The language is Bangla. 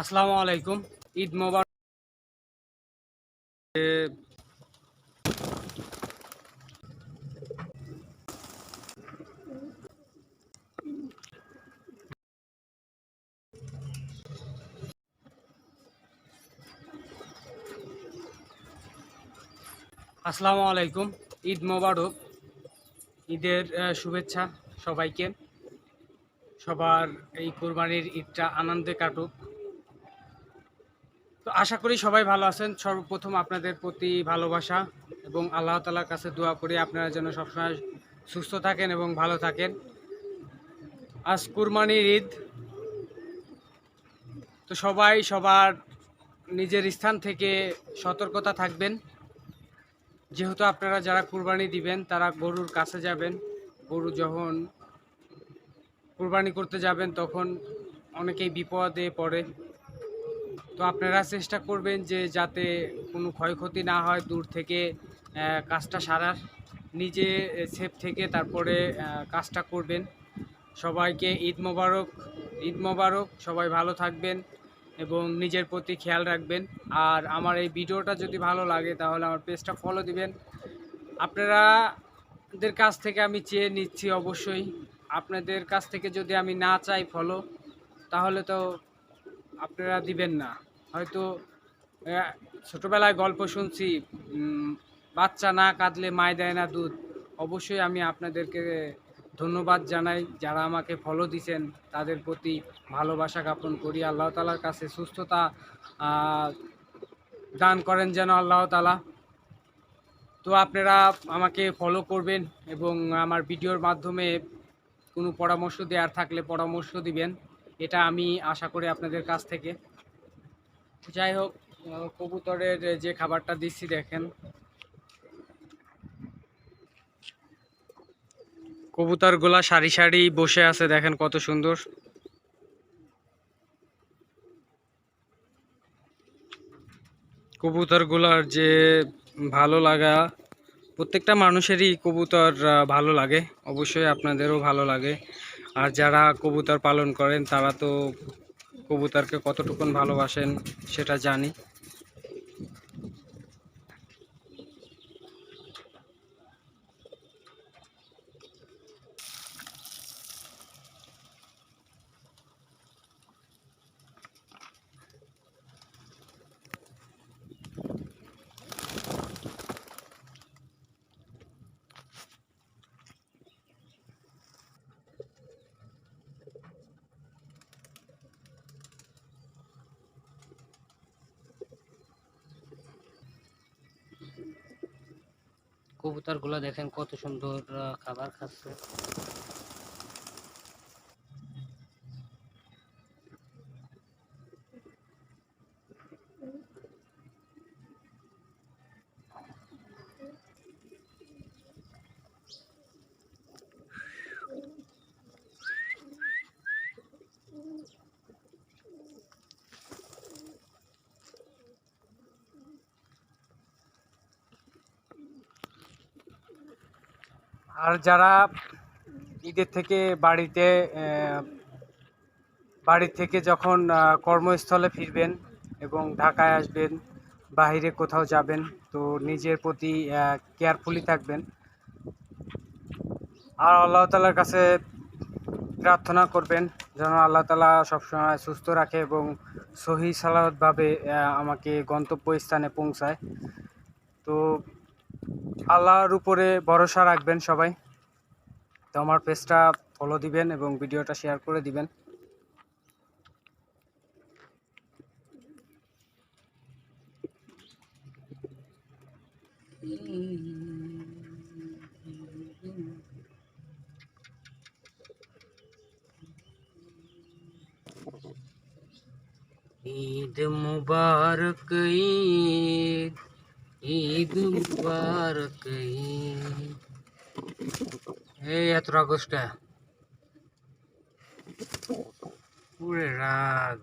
আসসালামু আলাইকুম। ঈদ মোবারক। আসসালামু আলাইকুম। ঈদ মোবারক। ঈদের শুভেচ্ছা সবাইকে। সবার এই কোরবানির ঈদটা আনন্দে কাটুক। তো আশা করি সবাই ভালো আছেন। সর্বপ্রথম আপনাদের প্রতি ভালোবাসা এবং আল্লাহ তাআলার কাছে দোয়া করি আপনারা যেন সবসময় সুস্থ থাকেন এবং ভালো থাকেন। আজ কোরবানির ঈদ। তো সবাই সবার নিজের স্থান থেকে সতর্কতা থাকবেন। যেহেতু আপনারা যারা কুরবানি দিবেন তারা গরুর কাছে যাবেন। গরু যখন কুরবানি করতে যাবেন তখন অনেকেই বিপদে পড়ে। তো আপনারা চেষ্টা করবেন যে যাতে কোনো ক্ষয়ক্ষতি না হয়, দূর থেকে কাজটা সারার, নিজে সেফ থেকে তারপরে কাজটা করবেন। সবাইকে ঈদ মোবারক। ঈদ মোবারক। সবাই ভালো থাকবেন এবং নিজের প্রতি খেয়াল রাখবেন। আর আমার এই ভিডিওটা যদি ভালো লাগে তাহলে আমার পেজটা ফলো দিবেন। আপনাদের কাছ থেকে আমি চেয়ে নিচ্ছি অবশ্যই। আপনাদের কাছ থেকে যদি আমি না চাই ফলো, তাহলে তো আপনারা দিবেন না। হয়তো ছোটোবেলায় গল্প শুনছি, বাচ্চা না কাঁদলে মায় দেয় না দুধ। অবশ্যই আমি আপনাদেরকে ধন্যবাদ জানাই যারা আমাকে ফলো দিছেন, তাদের প্রতি ভালোবাসা জ্ঞাপন করি। আল্লাহ তাআলার কাছে সুস্থতা দান করেন যেন আল্লাহ তাআলা। তো আপনারা আমাকে ফলো করবেন এবং আমার ভিডিওর মাধ্যমে কোনো পরামর্শ দেওয়ার থাকলে পরামর্শ দিবেন, এটা আমি আশা করি আপনাদের কাছ থেকে। যাই হোক, কবুতরের যে খাবারটা দিচ্ছি দেখেন, কবুতরগুলা সারি সারি বসে আছে, দেখেন কত সুন্দর। কবুতরগুলার যে ভালো লাগা, প্রত্যেকটা মানুষেরই কবুতর ভালো লাগে, অবশ্যই আপনাদেরও ভালো লাগে। আর যারা কবুতর পালন করেন তারা তো কবুতরকে কতটুকুন ভালোবাসেন সেটা জানি। কবুতরগুলো দেখেন কত সুন্দর খাবার খাচ্ছে। আর যারা ঈদের থেকে বাড়ি থেকে যখন কর্মস্থলে ফিরবেন এবং ঢাকায় আসবেন, বাইরে কোথাও যাবেন, তো নিজের প্রতি কেয়ারফুলি থাকবেন। আর আল্লাহ তাআলার কাছে প্রার্থনা করবেন যেন আল্লাহ তাআলা সবসময় সুস্থ রাখে এবং সহি সালামতভাবে আমাকে গন্তব্যস্থানে পৌঁছায়। তো আল্লাহর উপরে ভরসা রাখবেন সবাই। তো আমার পেজটা ফলো দিবেন এবং ভিডিওটা শেয়ার করে দিবেন। ঈদ মুবারক, ঈদ ঈদ মুবারক, ঈদ। এই 17 আগস্টে পুরে রাগ।